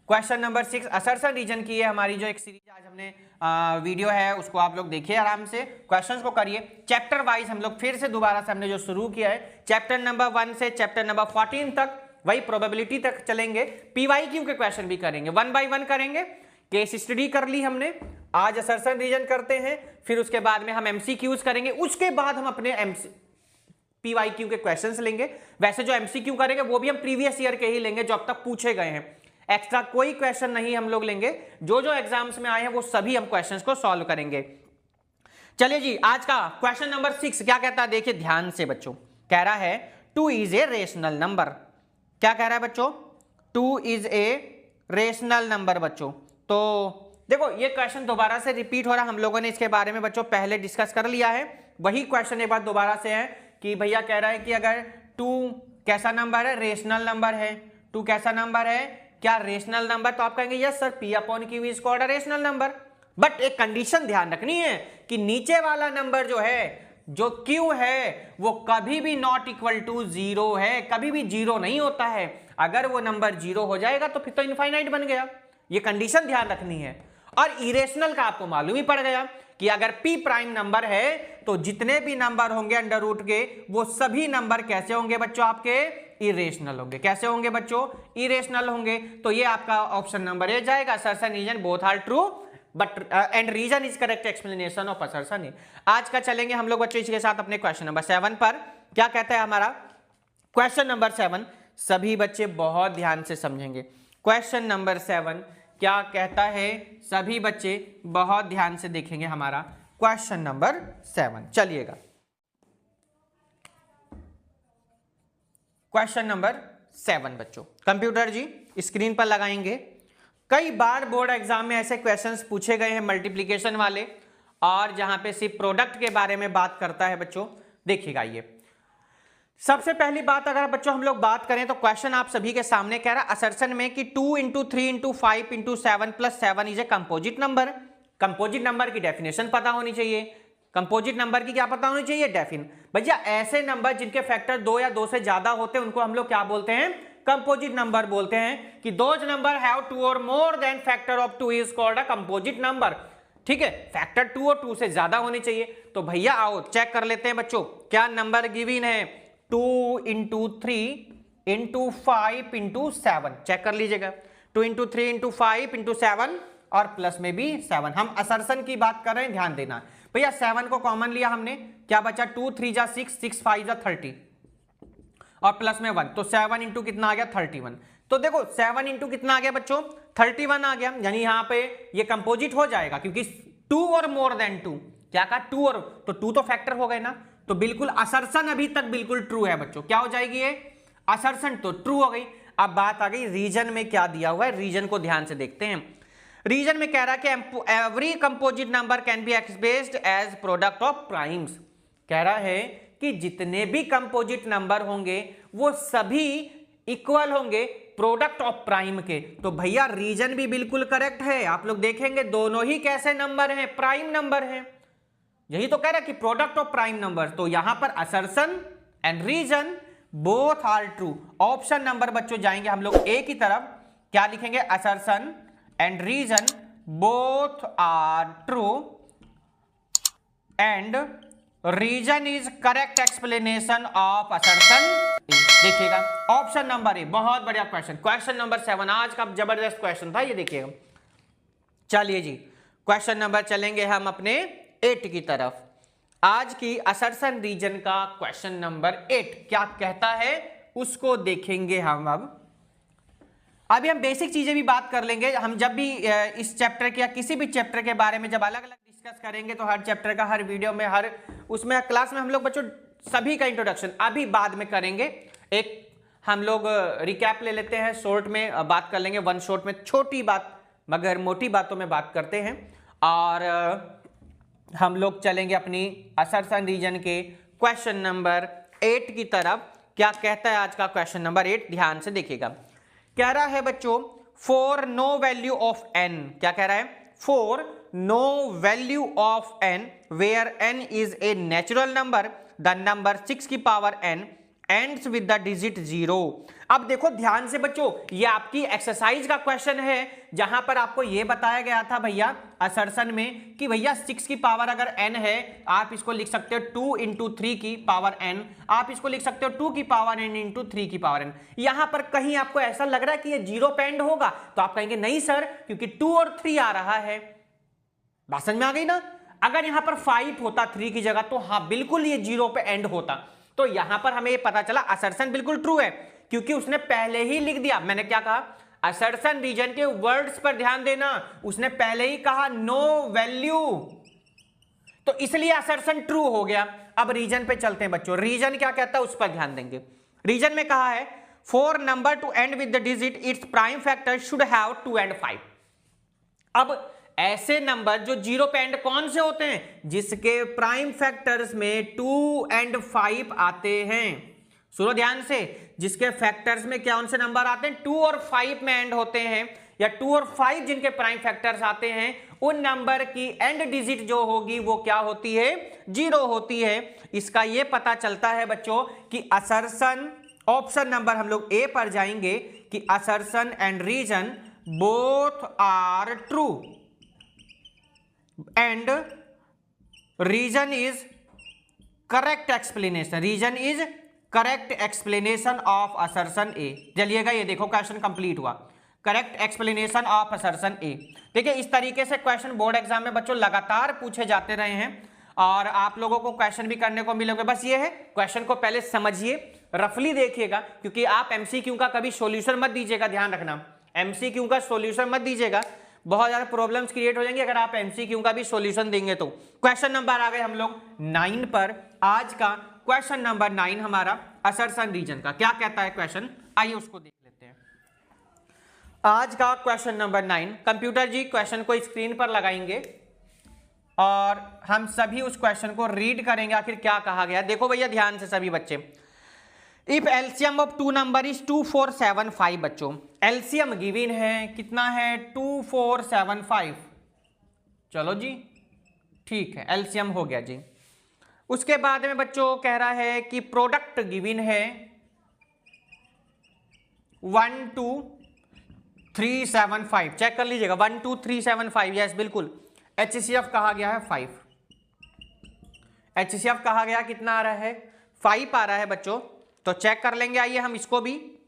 क्वेश्चन नंबर 6 असर्शन रीजन की है हमारी जो एक सीरीज आज हमने वीडियो है उसको आप लोग देखिए आराम से, क्वेश्चंस को करिए। चैप्टर वाइज हम लोग फिर से दोबारा से हमने जो शुरू किया है चैप्टर नंबर 1 से चैप्टर नंबर 14 तक, वही प्रोबेबिलिटी तक चलेंगे। पीवाईक्यू के क्वेश्चन भी करेंगे, 1 बाय 1 करेंगे। केस स्टडी कर ली हमने, आज असर्शन रीजन करते हैं, फिर उसके बाद में हम एमसीक्यूज करेंगे, उसके बाद हम अपने पीवाईक्यू के क्वेश्चंस लेंगे। वैसे जो एमसीक्यू करेंगे वो भी हम प्रीवियस ईयर के ही लेंगे जो अब तक पूछे गए हैं, एक्स्ट्रा कोई क्वेश्चन नहीं हम लोग लेंगे। जो एग्जाम्स में आए हैं वो सभी हम क्वेश्चंस को सॉल्व करेंगे। चलिए जी, आज का क्वेश्चन नंबर 6 क्या कहता है, देखिए ध्यान से बच्चों। कह रहा है 2 इज ए रेशनल नंबर। क्या कह रहा है बच्चों, 2 इज ए रेशनल नंबर बच्चों। तो देखो ये क्वेश्चन दोबारा से रिपीट हो रहा है, हम लोगों ने इसके बारे में बच्चों पहले डिस्कस कर लिया है। वही क्वेश्चन एक बार दोबारा से है कि भैया कह रहा है कि अगर 2 कैसा नंबर है, रेशनल नंबर है। 2 कैसा नंबर है, क्या रेशनल नंबर? तो आप कहेंगे yes sir, P upon Q is called a rational number. But एक कंडीशन ध्यान रखनी है कि नीचे वाला नंबर जो है, जो Q है, वो कभी भी नॉट इक्वल टू 0 है, कभी भी 0 नहीं होता है। अगर वो नंबर 0 हो जाएगा तो फिर तो इनफाइनाइट बन गया। ये कंडीशन ध्यान रखनी है। और इरेशनल का आपको मालूम ही पड़ गया कि अगर P प्राइम नंबर है तो जितने भी नंबर होंगे अंडर रूट के, वो सभी नंबर कैसे होंगे बच्चों, आपके इरेशनल होंगे। कैसे होंगे बच्चों, इरेशनल होंगे। तो ये आपका ऑप्शन नंबर ए जाएगा, assertion reason both are true but and reason is correct explanation of assertion. आज का चलेंगे हम लोग बच्चों इसके साथ अपने क्वेश्चन नंबर 7 पर। क्या कहता है हमारा क्वेश्चन नंबर 7, सभी बच्चे बहुत ध्यान से समझेंगे। क्वेश्चन नंबर 7 क्या कहता है, सभी बच्चे बहुत ध्यान से देखेंगे हमारा क्वेश्चन नंबर 7। चलिएगा क्वेश्चन नंबर 7 बच्चों, कंप्यूटर जी स्क्रीन पर लगाएंगे। कई बार बोर्ड एग्जाम में ऐसे क्वेश्चंस पूछे गए हैं मल्टीप्लिकेशन वाले, और जहां पे सिर्फ प्रोडक्ट के बारे में बात करता है बच्चों। देखिएगा ये सबसे पहली बात, अगर बच्चों हम लोग बात करें तो क्वेश्चन आप सभी के सामने कह रहा है असर्शन में कि 2 × 3 × 5 × 7 + 7 is a composite number. Composite number की डेफिनेशन पता होनी चाहिए। कंपोजिट नंबर की क्या पता होनी चाहिए, डेफिन। भैया ऐसे नंबर जिनके फैक्टर 2 या 2 से ज्यादा होते हैं उनको हम लोग क्या बोलते हैं, कंपोजिट नंबर बोलते हैं। कि दोज नंबर हैव 2 और more than factor of 2 is called a composite number. ठीक है, फैक्टर 2 और 2 से ज्यादा होने चाहिए। तो भैया आओ चेक कर लेते हैं बच्चों, क्या नंबर गिवन है, 2 × 3 × 5 × 7। चेक कर लीजिएगा, 2 × 3 × 5 × 7 और प्लस में भी 7। हम असर्शन की बात कर रहे हैं, ध्यान देना भैया। 7 को कॉमन लिया हमने, क्या बचा, 2 × 3 = 6, 6 × 5 = 30 और प्लस में 1, तो 7 × कितना आ गया, 31। तो देखो 7 × कितना आ गया बच्चों, 31 आ गया। यानी यहां पे ये कंपोजिट हो जाएगा क्योंकि 2 और मोर देन 2, क्या कहा, 2 और, तो 2 तो फैक्टर हो गए ना। तो बिल्कुल असर्शन अभी तक बिल्कुल ट्रू है बच्चों। क्या हो जाएगी ये, असर्शन तो ट्रू हो गई। अब बात आ गई रीजन में क्या दिया हुआ है, रीजन को ध्यान से देखते हैं। रीजन में कह रहा है कि every composite number can be expressed as product of primes. कह रहा है कि जितने भी कंपोजिट नंबर होंगे वो सभी इक्वल होंगे प्रोडक्ट ऑफ प्राइम के। तो भैया रीजन भी बिल्कुल करेक्ट है। आप लोग देखेंगे दोनों ही कैसे नंबर हैं, प्राइम नंबर हैं। यही तो कह रहा है कि प्रोडक्ट ऑफ प्राइम नंबर। तो यहां पर assertion and reason both are true. Option number बच्चों जाएंगे हम लोग ए की तरफ, क्या लिखेंगे, assertion and reason both are true and reason is correct explanation of assertion. देखिएगा ऑप्शन नंबर ए, बहुत बढ़िया क्वेश्चन। क्वेश्चन नंबर 7 आज का जबरदस्त क्वेश्चन था ये, देखिएगा। चलिए जी क्वेश्चन नंबर चलेंगे हम अपने 8 की तरफ। आज की असर्शन रीजन का क्वेश्चन नंबर 8 क्या कहता है उसको देखेंगे हम। अभी हम बेसिक चीजें भी बात कर लेंगे। हम जब भी इस चैप्टर के या किसी भी चैप्टर के बारे में जब अलग अलग डिस्कस करेंगे तो हर चैप्टर का, हर वीडियो में, हर उसमें क्लास में हम लोग बच्चों सभी का इंट्रोडक्शन अभी बाद में करेंगे। एक हम लोग रिकैप ले लेते हैं, शॉर्ट में बात कर लेंगे, वन शॉर्ट में छोटी बात मगर मोटी बातों में बात करते हैं। और हम लोग चलेंगे अपनी असर्शन रीजन के क्वेश्चन नंबर 8 की तरफ। क्या कहता है आज का क्वेश्चन नंबर 8, ध्यान से देखिएगा। कह रहा है बच्चों for no value of n, क्या कह रहा है, for no value of n where n is a natural number the number 6 की power n ends with the digit 0। अब देखो ध्यान से बच्चों, ये आपकी एक्सरसाइज का क्वेश्चन है जहां पर आपको ये बताया गया था भैया असर्शन में कि भैया 6 की पावर अगर n है, आप इसको लिख सकते हो 2 इंटू 3 की पावर n, आप इसको लिख सकते हो 2 की पावर n इंटू 3 की पावर n। यहां पर कहीं आपको ऐसा लग रहा है कि ये 0 पे एंड होगा, तो आप कहेंगे नहीं सर, क्योंकि 2 और 3 आ रहा है। बात समझ में आ गई ना? अगर यहां पर 5 होता 3 की जगह, तो हाँ बिल्कुल ये 0 पे एंड होता। तो यहां पर हमें ये पता चला असर्शन बिल्कुल ट्रू है, क्योंकि उसने पहले ही लिख दिया। मैंने क्या कहा? असर्शन रीजन के वर्ड्स पर ध्यान देना, उसने पहले ही कहा नो वैल्यू, तो इसलिए असर्शन ट्रू हो गया। अब रीजन पे चलते हैं बच्चों, रीजन क्या कहता है उस पर ध्यान देंगे। रीजन में कहा है for number two and with the digit its prime factor should have 2 and 5। अब ऐसे नंबर जो 0 पे एंड कौन से होते हैं? जिसके प्राइम फैक्टर्स में 2 and 5 आते हैं। सुनो ध्यान से, जिसके फैक्टर्स में क्या उनसे नंबर आते हैं? 2 और 5 में एंड होते हैं, या 2 और 5 जिनके प्राइम फैक्टर्स आते हैं, उन नंबर की एंड डिजिट जो होगी वो क्या होती है? 0 होती है। इसका ये पता चलता है बच्चों कि असर्शन, ऑप्शन नंबर हम लोग ए पर जाएंगे कि assertion and reason both are true and reason is correct explanation, reason is correct explanation of assertion A. चलिएगा ये देखो क्वेश्चन कंप्लीट हुआ, correct explanation of assertion A. देखिए इस तरीके से क्वेश्चन बोर्ड एग्जाम में बच्चों लगातार पूछे जाते रहे हैं और आप लोगों को क्वेश्चन भी करने को मिलेंगे। बस ये है, क्वेश्चन को पहले समझिए, रफली देखिएगा, क्योंकि आप एमसीक्यू का कभी सॉल्यूशन मत दीजिएगा, ध्यान रखना एमसीक्यू का सॉल्यूशन मत दीजिएगा, बहुत ज्यादा प्रॉब्लम्स क्रिएट हो जाएंगे अगर आप एमसीक्यू का भी सॉल्यूशन देंगे तो। क्वेश्चन नंबर आ गए हम लोग 9 पर। आज का क्वेश्चन नंबर 9 हमारा असर्शन रीजन का क्या कहता है क्वेश्चन, आइए उसको देख लेते हैं। आज का क्वेश्चन नंबर 9, कंप्यूटर जी क्वेश्चन को स्क्रीन पर लगाएंगे और हम सभी उस क्वेश्चन को रीड करेंगे आखिर क्या कहा गया। देखो भैया ध्यान से सभी बच्चे, if LCM of 2 number is 2475 बच्चों, एलसीएम गिवन है कितना है? 2475। चलो जी ठीक है, एलसीएम हो गया जी। उसके बाद में बच्चों कह रहा है कि प्रोडक्ट गिवन है 12375। चेक कर लीजिएगा 12375, यस बिल्कुल। एचसीएफ कहा गया है 5, एचसीएफ कहा गया कितना आ रहा है? 5 आ रहा है बच्चों, तो चेक कर लेंगे। आइए हम इसको भी,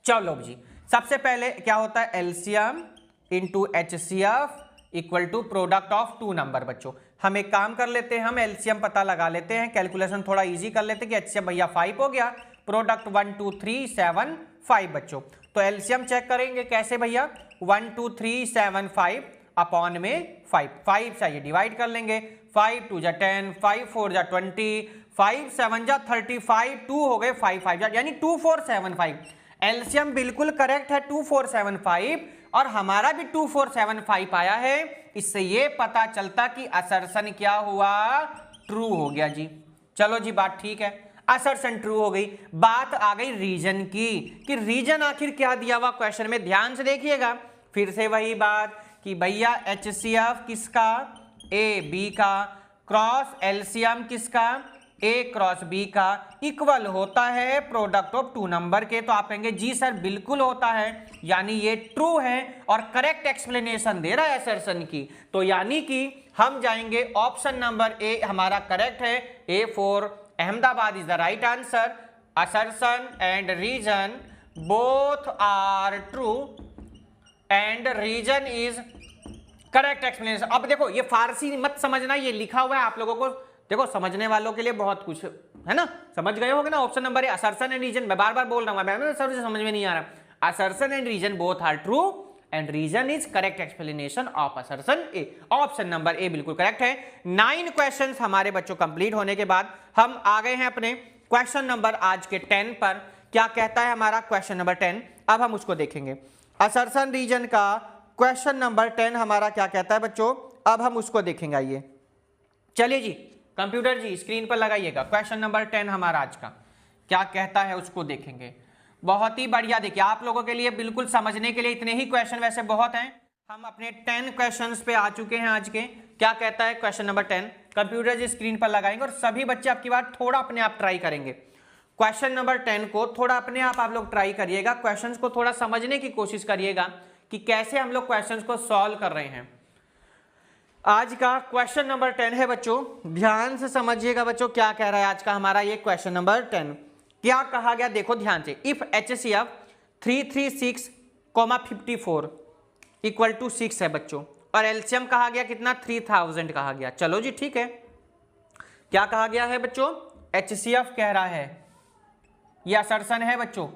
चलो जी सबसे पहले क्या होता है? LCM into HCF equal to product of 2 number. बच्चों हम एक काम कर लेते हैं, हम एलसीएम पता लगा लेते हैं, कैलकुलेशन थोड़ा इजी कर लेते हैं कि एचसीएफ भैया 5 हो गया, प्रोडक्ट 12375 बच्चों। तो एलसीएम चेक करेंगे कैसे भैया? 12375 अपॉन में 5 चाहिए, डिवाइड कर लेंगे। 5 2 जा 10, 5 4 जा 20, 5 7 जा 35, 2 हो गए 5 5 जा, यानी 2475। एलसीएम बिल्कुल करेक्ट है 2475 और हमारा भी 2475 आया है। इससे ये पता चलता कि असर्शन क्या हुआ? ट्रू हो गया जी। चलो जी बात ठीक है, असर्शन ट्रू हो गई। बात आ गई रीजन की, कि रीजन आखिर क्या दिया हुआ क्वेश्चन में, ध्यान से देखिएगा। फिर से वही बात कि भैया एचसीएफ किसका? ए बी का, क्रॉस एलसीएम किसका? ए क्रॉस बी का, इक्वल होता है प्रोडक्ट ऑफ 2 नंबर के। तो आप कहेंगे जी सर बिल्कुल होता है, यानी ये ट्रू है और करेक्ट एक्सप्लेनेशन दे रहा है असर्शन की। तो यानी कि हम जाएंगे ऑप्शन नंबर ए हमारा करेक्ट है, A for Ahmedabad is the right answer. Assertion and reason both are true and reason is correct explanation. अब देखो ये फारसी मत समझना, ये लिखा हुआ है आप लोगों को, देखो समझने वालों के लिए बहुत कुछ है ना, समझ गए होगे ना। Option number A assertion and reason, मैं बार बार बोल रहा हूं, सर से समझ में नहीं आ रहा। Assertion and reason both are true and reason is correct explanation of assertion A. Option number A बिल्कुल करेक्ट है। 9 क्वेश्चंस हमारे बच्चों कंप्लीट होने के बाद हम आ गए हैं अपने क्वेश्चन नंबर आज के 10 पर। क्या कहता है हमारा क्वेश्चन नंबर 10? अब हम उसको देखेंगे। असर्शन रीजन का क्वेश्चन नंबर 10 हमारा क्या कहता है बच्चों, अब हम उसको देखेंगे। आइए चलिए जी कंप्यूटर जी स्क्रीन पर लगाइएगा, क्वेश्चन नंबर 10 हमारा आज का क्या कहता है उसको देखेंगे। बहुत ही बढ़िया, देखिए आप लोगों के लिए बिल्कुल समझने के लिए इतने ही क्वेश्चन वैसे बहुत हैं, हम अपने 10 क्वेश्चंस पे आ चुके हैं आज के। क्या कहता है क्वेश्चन नंबर 10? कंप्यूटर जी स्क्रीन पर लगाएंगे और सभी बच्चे आपकी बात थोड़ा अपने आप ट्राई करेंगे। क्वेश्चन नंबर 10 को थोड़ा अपने आप लोग ट्राई करिएगा, क्वेश्चंस को थोड़ा समझने की कोशिश करिएगा कि कैसे हम लोग क्वेश्चंस को सॉल्व कर रहे हैं। आज का क्वेश्चन नंबर 10 है बच्चों, ध्यान से समझिएगा बच्चों क्या कह रहा है आज का हमारा ये क्वेश्चन नंबर 10। क्या कहा गया देखो ध्यान से, इफ HCF 336,54 इक्वल टू 6 है बच्चों, और एलसीएम कहा गया कितना 3000 कहा गया। चलो जी ठीक है, क्या कहा गया है बच्चों, HCF कह रहा है, ये असर्शन है बच्चों,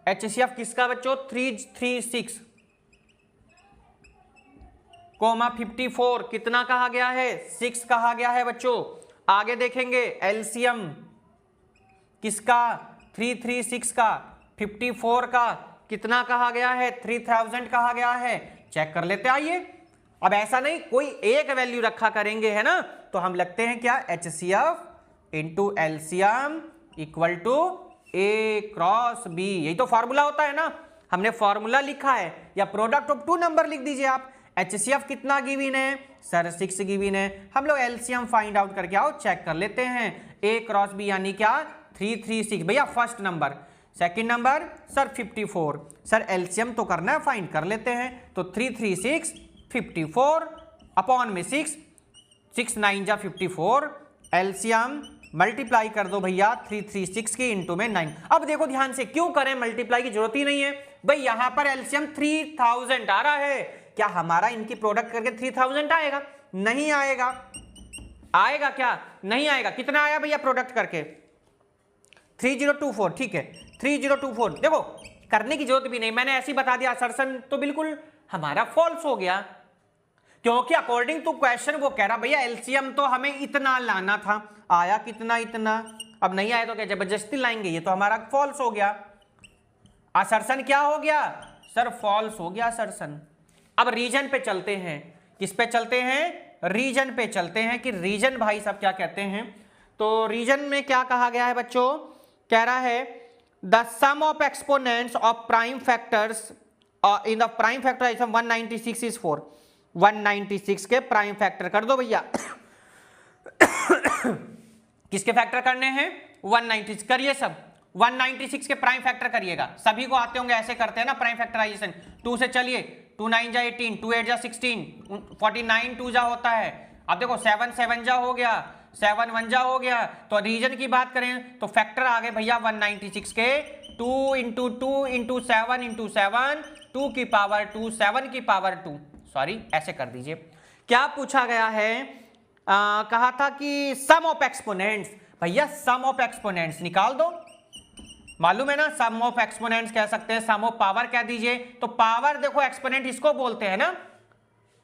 HCF किसका बच्चों 336,54 कितना कहा गया है 6 कहा गया है बच्चों। आगे देखेंगे एलसीएम किसका 336 का 54 का कितना कहा गया है 3000 कहा गया है, चेक कर लेते आइए। अब ऐसा नहीं कोई एक वैल्यू रखा करेंगे है ना, तो हम लगते हैं क्या HCF into LCM equal to A cross B, यही तो फॉर्मूला होता है ना, हमने फॉर्मूला लिखा है, या प्रोडक्ट ऑफ 2 नंबर लिख दीजिए आप। HCF कितना गिवन है सर 6 गिवन है, हम लोग एलसीएम फाइंड आउट करके आओ, चेक कर लेते हैं। A क्रॉस B यानी क्या 336 भैया first number, second number sir 54, sir LCM तो करना है फाइंड कर लेते हैं, तो 336 54 अपॉन में 6 9 जा 54, एलसीएम मल्टीप्लाई कर दो भैया 336 के इंटू में 9। अब देखो ध्यान से, क्यों करें मल्टीप्लाई की जरूरत ही नहीं है भाई, यहां पर एलसीएम 3000 आ रहा है, क्या हमारा इनकी प्रोडक्ट करके 3000 आएगा, नहीं आएगा, आएगा क्या नहीं आएगा, कितना आया भैया प्रोडक्ट करके 3024, ठीक है 3024, देखो करने की जरूरत भी नहीं, मैंने ऐसे ही बता दिया, असर्शन तो बिल्कुल हमारा फॉल्स हो गया, क्योंकि अकॉर्डिंग टू क्वेश्चन वो कह रहा भैया एलसीएम तो हमें इतना लाना था, आया कितना इतना, अब नहीं आया तो क्या जबरदस्ती लाएंगे, ये तो हमारा फॉल्स हो गया, असर्शन क्या हो गया सर फॉल्स हो गया असर्शन। अब रीजन पे चलते हैं, किस पे चलते हैं, रीजन पे चलते हैं कि रीजन भाई साहब क्या कहते हैं। तो रीजन में क्या कहा गया है बच्चों, कह रहा है the sum of exponents of prime factors in the prime factorization 196 is 4, 196 के प्राइम फैक्टर कर दो भैया किसके फैक्टर करने हैं 196, करिए सब 196 के प्राइम फैक्टर करिएगा, सभी को आते होंगे, ऐसे करते हैं ना प्राइम फैक्टराइजेशन, 2 से चलिए 2 9 जा 18, 2 8 जा 16, 49 2 जा होता है, अब देखो 7 7 जा हो गया, 7 1 जा हो गया, तो रीजन की बात करें तो फैक्टर आ गए भैया 196 के 2 इंटू 2 इंटू 7 इंटू 7, 2 की पावर 2 7 की पावर 2, सॉरी ऐसे कर दीजिए। क्या पूछा गया है, कहा था कि सम ऑफ एक्सपोनेंट्स, भैया सम ऑफ एक्सपोनेंट्स निकाल दो, मालूम है ना सम ऑफ एक्सपोनेंट्स कह सकते हैं, सम ऑफ पावर कह दीजिए, तो पावर देखो एक्सपोनेंट इसको बोलते हैं ना,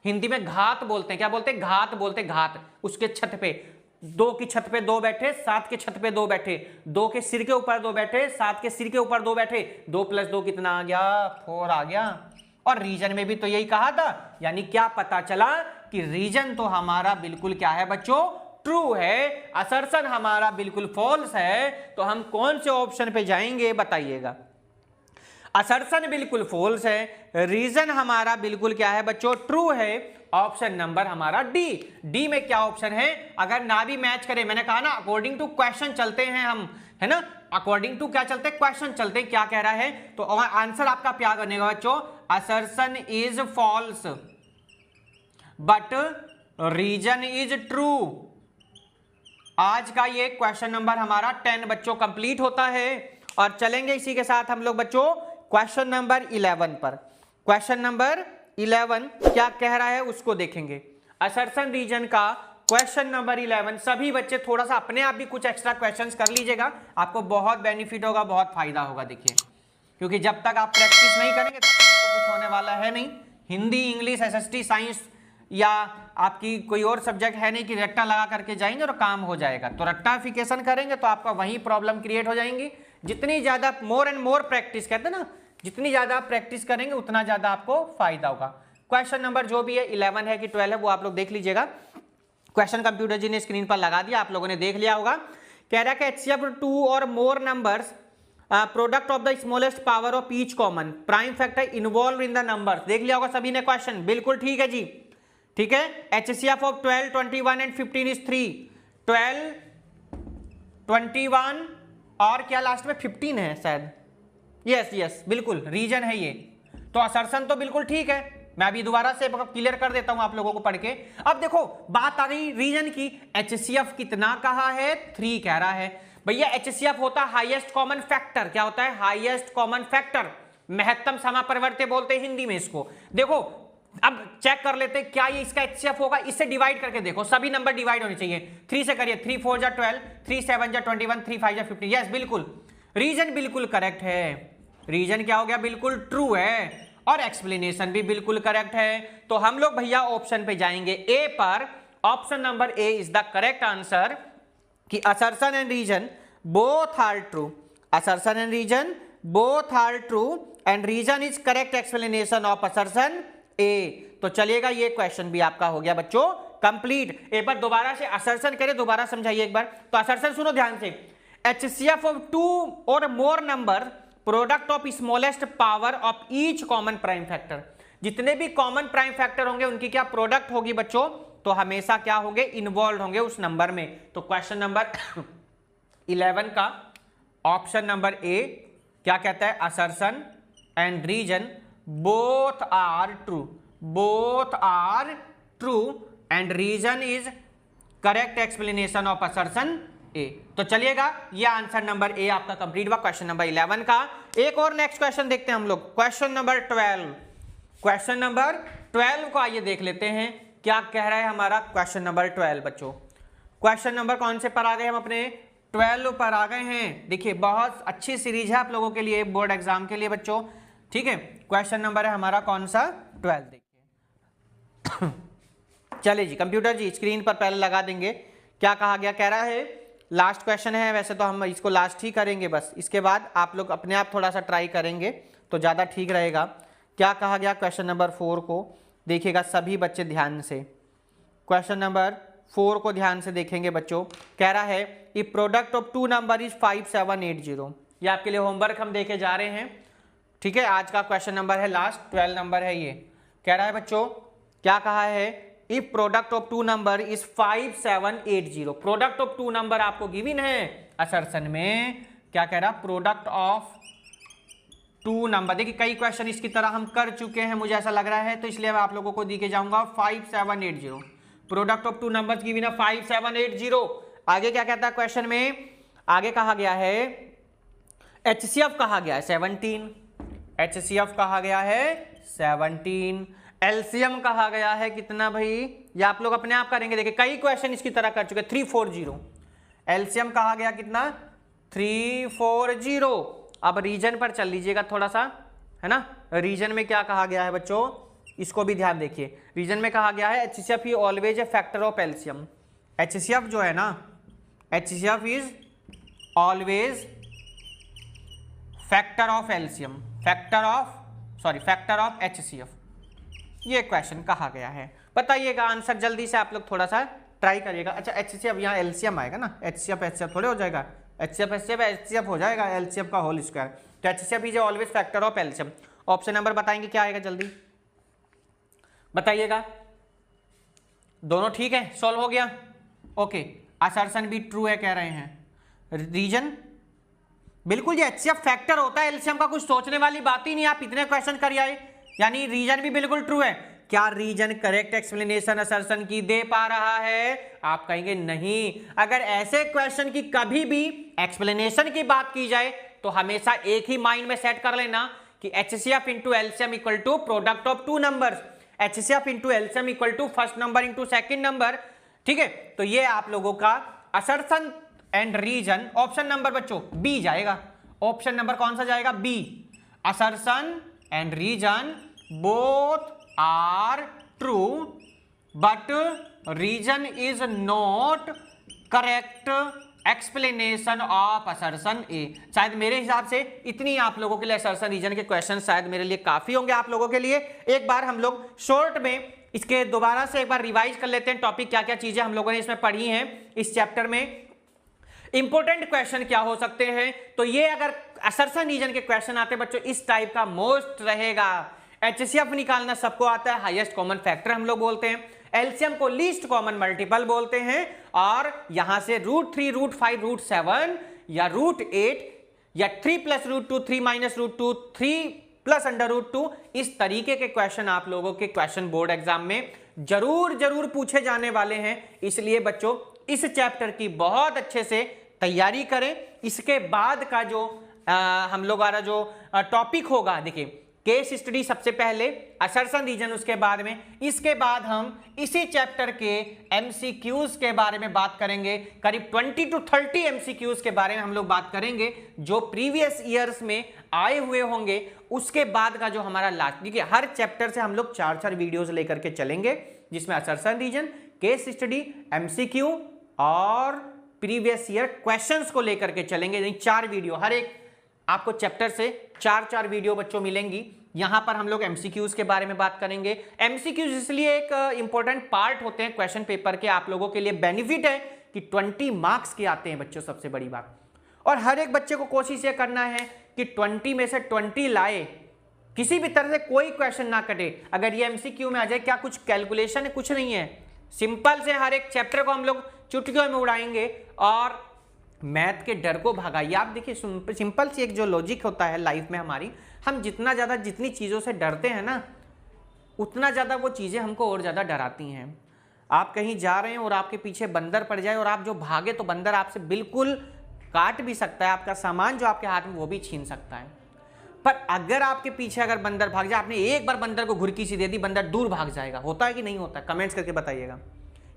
हिंदी में घात बोलते हैं, क्या बोलते हैं घात बोलते हैं, घात, उसके छत पे 2 की छत पे 2 बैठे, 7 के छत पे 2 बैठे, 2 के सिर के ऊपर 2 बैठे, 7 के सिर के ऊपर 2 बैठे, 2 + 2 कितना आ गया 4 आ गया। और रीजन में भी तो यही कहा था, यानी क्या पता चला कि रीजन तो हमारा बिल्कुल क्या है बच्चों ट्रू है, असर्शन हमारा बिल्कुल फॉल्स है, तो हम कौन से ऑप्शन पे जाएंगे बताइएगा। असर्शन बिल्कुल फॉल्स है, रीजन हमारा बिल्कुल क्या है बच्चों ट्रू है, ऑप्शन नंबर हमारा डी। डी में क्या ऑप्शन है, अगर ना भी मैच करे, मैंने कहा ना अकॉर्डिंग टू क्वेश्चन चलते हैं हम, है ना, अकॉर्डिंग टू क्या चलते हैं क्वेश्चन चलते हैं, क्या कह रहा है, तो आंसर आपका क्या बनेगा बच्चों, assertion is false but reason is true. आज का ये क्वेश्चन नंबर हमारा 10 बच्चों कंप्लीट होता है, और चलेंगे इसी के साथ हम लोग बच्चों क्वेश्चन नंबर 11 पर। क्वेश्चन नंबर 11 क्या कह रहा है उसको देखेंगे, असर्शन रीजन का क्वेश्चन नंबर 11। सभी बच्चे थोड़ा सा अपने आप भी कुछ एक्स्ट्रा क्वेश्चंस कर लीजिएगा, आपको बहुत बेनिफिट होगा, बहुत फायदा होगा। देखिए क्योंकि जब तक आप प्रैक्टिस नहीं करेंगे तब तक तो कुछ होने वाला है नहीं। हिंदी, इंग्लिश, एसएसटी, साइंस या आपकी कोई और सब्जेक्ट है नहीं कि रट्टा लगा करके जाएंगे और काम हो जाएगा। तो रट्टाफिकेशन करेंगे तो आपका वही प्रॉब्लम क्रिएट हो जाएंगी। जितनी ज्यादा मोर एंड मोर प्रैक्टिस कहते हैं ना, जितनी ज्यादा आप प्रैक्टिस करेंगे उतना ज्यादा आपको फायदा होगा। क्वेश्चन नंबर जो भी है 11 है कि 12 है वो आप लोग देख लीजिएगा। क्वेश्चन कंप्यूटर जी ने स्क्रीन पर लगा दिया, आप लोगों ने देख लिया होगा। कह रहा है कि HCF 2 और मोर numbers product of the smallest power of each common prime factor involve in the numbers. देख लिया होगा सभी ने क्वेश्चन, बिल्कुल ठीक है जी, ठीक है। HCF ऑफ 12, 21 एंड 15 इज 3, 12, 21 और क्या लास्ट में 15 है शायद। यस यस बिल्कुल रीजन है ये। तो असर्शन तो बिल्कुल ठीक है, मैं अभी दोबारा से क्लियर कर देता हूं आप लोगों को पढ़ के। अब देखो बात आ गई रीजन की, HCF कितना कहा है, 3 कह रहा है। भैया HCF होता है हाईएस्ट कॉमन फैक्टर। क्या होता है, हाईएस्ट कॉमन फैक्टर, महत्तम समापरिवर्त्य बोलते हैं हिंदी में इसको। देखो अब चेक कर लेते हैं क्या ये इसका HCF होगा, इससे डिवाइड करके देखो, सभी नंबर डिवाइड होने चाहिए। 3 से करिए, 3 4 जा 12, 3 7 जा 21, 3 5 जा 15। यस बिल्कुल रीजन बिल्कुल करेक्ट है। रीजन क्या हो गया, बिल्कुल ट्रू है, और एक्सप्लेनेशन भी बिल्कुल करेक्ट है। तो हम लोग भैया ऑप्शन पे जाएंगे ए पर। Option number A is the correct answer कि assertion and reason both are true. Assertion and reason both are true and reason is correct explanation of assertion A. तो चलिएगा ये क्वेश्चन भी आपका हो गया बच्चों कंप्लीट। एक बार दोबारा से असर्शन करें, दोबारा समझाइए एक बार। तो असर्शन सुनो ध्यान से, HCF ऑफ 2 और मोर number product of smallest power of each common prime factor. जितने भी कॉमन प्राइम फैक्टर होंगे उनकी क्या प्रोडक्ट होगी बच्चों, तो हमेशा क्या होंगे, इन्वॉल्व होंगे उस नंबर में। तो क्वेश्चन नंबर 11 का ऑप्शन नंबर ए क्या कहता है, assertion and reason both are true, both are true and reason is correct explanation of assertion A. तो चलिएगा ये आंसर नंबर ए आपका कंप्लीट हुआ क्वेश्चन नंबर 11 का। एक और नेक्स्ट क्वेश्चन देखते हैं हम लोग, क्वेश्चन नंबर 12। क्वेश्चन नंबर 12 को आइए देख लेते हैं क्या कह रहा है हमारा क्वेश्चन नंबर 12 बच्चों। क्वेश्चन नंबर कौन से पर आ गए हम, अपने 12 पर आ गए हैं। देखिए बहुत अच्छी सीरीज है आप लोगों के लिए, बोर्ड एग्जाम के लिए बच्चों, ठीक है। क्वेश्चन नंबर है हमारा कौन सा, 12। देखिए चलिए जी कंप्यूटर जी स्क्रीन पर पहले लगा देंगे क्या कहा गया। कह रहा है लास्ट क्वेश्चन है, वैसे तो हम इसको लास्ट ही करेंगे बस, इसके बाद आप लोग अपने आप थोड़ा सा ट्राई करेंगे तो ज़्यादा ठीक रहेगा। क्या कहा गया क्वेश्चन नंबर 4 को, देखिएगा सभी बच्चे ध्यान से। क्वेश्चन नंबर 4 को ध्यान से देखेंगे बच्चों। कह रहा है कि प्रोडक्ट ऑफ 2 नंबर इज 5780। ये आपके लिए होमवर्क हम देके जा रहे हैं, ठीक है। आज का क्वेश्चन नंबर है लास्ट 12 नंबर है ये। कह रहा है बच्चों क्या कहा है, if product of 2 number is 5780। Product of 2 number आपको गिवन है असर्शन में। क्या कह रहा, प्रोडक्ट ऑफ 2 नंबर। देखिए कई क्वेश्चन इसकी तरह हम कर चुके हैं मुझे ऐसा लग रहा है, तो इसलिए मैं आप लोगों को देके जाऊंगा 5780। प्रोडक्ट ऑफ 2 नंबर गिवन है 5780। आगे क्या कहता है क्वेश्चन में, आगे कहा गया है HCF कहा गया है 17, HCF कहा गया है 17, LCM कहा गया है कितना भाई, ये आप लोग अपने आप करेंगे। देखिए कई क्वेश्चन इसकी तरह कर चुके, 340। LCM कहा गया कितना, 340। अब रीजन पर चल लीजिएगा थोड़ा सा, है ना। रीजन में क्या कहा गया है बच्चों, इसको भी ध्यान देखिए। रीजन में कहा गया है HCF he always a factor of LCM। HCF जो है ना, HCF is always factor of LCM, factor of HCF। ये क्वेश्चन कहा गया है, बताइएगा आंसर जल्दी से आप लोग थोड़ा सा ट्राई करिएगा। अच्छा HCF यहाँ LCM आएगा ना, HCF थोड़े हो जाएगा, HCF हो जाएगा, LCM का होल स्क्वायर। तो HCF is always factor of LCM। Option number बताएंगे क्या आएगा, जल्दी बताइएगा। दोनों ठीक है, सॉल्व हो गया, ओके। असर्शन भी ट्रू है कह रहे हैं। रीजन बिल्कुल ये HCF फैक्टर होता है LCM का, कुछ सोचने वाली बात ही नहीं, आप इतने क्वेश्चन कर आए, यानी रीजन भी बिल्कुल ट्रू है। क्या रीजन करेक्ट एक्सप्लेनेशन असर्शन की दे पा रहा है, आप कहेंगे नहीं। अगर ऐसे क्वेश्चन की कभी भी एक्सप्लेनेशन की बात की जाए तो हमेशा एक ही माइंड में सेट कर लेना कि HCF into LCM equal to product of 2 number, HCF into LCM equal to first number into second number, ठीक है। तो ये आप लोगों का assertion and reason, option number बच्चों बी जाएगा। ऑप्शन नंबर कौन सा जाएगा, B. Assertion and reason both are true but reason is not correct explanation of assertion A. शायद मेरे हिसाब से इतनी आप लोगों के लिए असर्शन रीजन के क्वेश्चन शायद मेरे लिए काफी होंगे आप लोगों के लिए। एक बार हम लोग शॉर्ट में इसके दोबारा से एक बार रिवाइज कर लेते हैं, टॉपिक क्या क्या चीजें हम लोगों ने इसमें पढ़ी हैं इस चैप्टर में, इंपॉर्टेंट क्वेश्चन क्या हो सकते हैं। तो ये अगर असर्शन रीजन के क्वेश्चन आते हैं बच्चों इस टाइप का मोस्ट रहेगा। HCF निकालना सबको आता है, हाईएस्ट कॉमन फैक्टर हम लोग बोलते हैं। LCM को लीस्ट कॉमन मल्टीपल बोलते हैं, और यहां से √3, √5, √7 या √8 या 3 + √2, 3 - √2, 3 + √2, इस तरीके के क्वेश्चन आप लोगों के क्वेश्चन बोर्ड एग्जाम में जरूर पूछे जाने वाले हैं। इसलिए बच्चों इस चैप्टर की बहुत अच्छे से तैयारी करें। इसके बाद का जो हम लोग वाला जो टॉपिक होगा, देखिए केस स्टडी सबसे पहले, असर्शन रीजन उसके बाद में, इसके बाद हम इसी चैप्टर के एमसीक्यूज के बारे में बात करेंगे। करीब 20 to 30 एमसीक्यूज के बारे में हम लोग बात करेंगे जो प्रीवियस ईयर्स में आए हुए होंगे। उसके बाद का जो हमारा लास्ट, देखिए हर चैप्टर से हम लोग 4 वीडियोस लेकर के चलेंगे, जिसमें assertion reason, case study, MCQ और प्रीवियस ईयर क्वेश्चंस को लेकर के चलेंगे। यानी 4 वीडियो, हर एक आपको चैप्टर से 4 वीडियो बच्चों मिलेंगी। यहां पर हम लोग एमसीक्यूज के बारे में बात करेंगे। एमसीक्यूज इसलिए एक इंपॉर्टेंट पार्ट होते हैं क्वेश्चन पेपर के, आप लोगों के लिए बेनिफिट है कि 20 मार्क्स के आते हैं बच्चों, सबसे बड़ी बात। और हर एक बच्चे को कोशिश ये करना है कि 20 में से 20 लाए, किसी भी तरह से कोई क्वेश्चन ना कटे। अगर ये एमसीक्यू में आ जाए, क्या कुछ कैलकुलेशन है? कुछ नहीं है, सिंपल से हर एक चैप्टर को हम लोग चुटकियों में उड़ाएंगे और मैथ के डर को भगाइए। आप देखिए सिंपल सी एक जो लॉजिक होता है लाइफ में हमारी, हम जितना ज़्यादा जितनी चीज़ों से डरते हैं ना, उतना ज़्यादा वो चीज़ें हमको और ज़्यादा डराती हैं। आप कहीं जा रहे हैं और आपके पीछे बंदर पड़ जाए और आप जो भागे, तो बंदर आपसे बिल्कुल काट भी सकता है, आपका सामान जो आपके हाथ में वो भी छीन सकता है। पर अगर आपके पीछे अगर बंदर भाग जाए, आपने एक बार बंदर को घुरकी सी दे दी, बंदर दूर भाग जाएगा। होता है कि नहीं होता? कमेंट्स करके बताइएगा।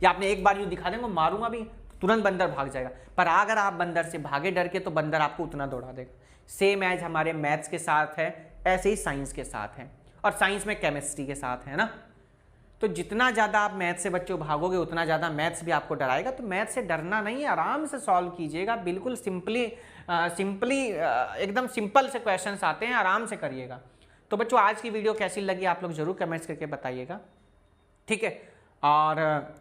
या आपने एक बार यूँ दिखा देंगे मारूंगा भी, तुरंत बंदर भाग जाएगा। पर अगर आप बंदर से भागे डर के, तो बंदर आपको उतना दौड़ा देगा। सेम एज हमारे मैथ्स के साथ है, ऐसे ही साइंस के साथ है, और साइंस में केमिस्ट्री के साथ है ना। तो जितना ज़्यादा आप मैथ्स से बच्चों भागोगे, उतना ज़्यादा मैथ्स भी आपको डराएगा। तो मैथ्स से डरना नहीं है, आराम से सॉल्व कीजिएगा। बिल्कुल सिंपली एकदम सिंपल से क्वेश्चंस आते हैं, आराम से करिएगा। तो बच्चों आज की वीडियो कैसी लगी आप लोग जरूर कमेंट्स करके बताइएगा, ठीक है। और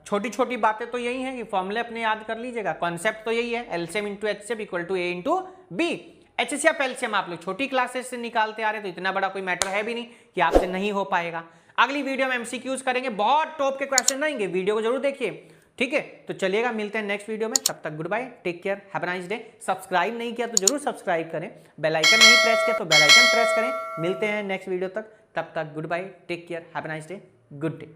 छोटी छोटी बातें तो यही हैं कि फॉर्मूले अपने याद कर लीजिएगा। कॉन्सेप्ट तो यही है, LCM into HCF equal to A into B. HCF LCM आप लोग छोटी क्लासेस से निकालते आ रहे, तो इतना बड़ा कोई मैटर है भी नहीं कि आपसे नहीं हो पाएगा। अगली वीडियो में एमसीक्यूज करेंगे, बहुत टॉप के क्वेश्चन रहेंगे, वीडियो को जरूर देखिए, ठीक है। तो चलिएगा, मिलते हैं नेक्स्ट वीडियो में। तब तक goodbye, take care, have a nice day. Subscribe नहीं किया तो जरूर सब्सक्राइब करें, बेल आइकन नहीं प्रेस किया तो बेल आइकन प्रेस करें। मिलते हैं नेक्स्ट वीडियो तक, तब तक goodbye, take care, have a nice day, good day.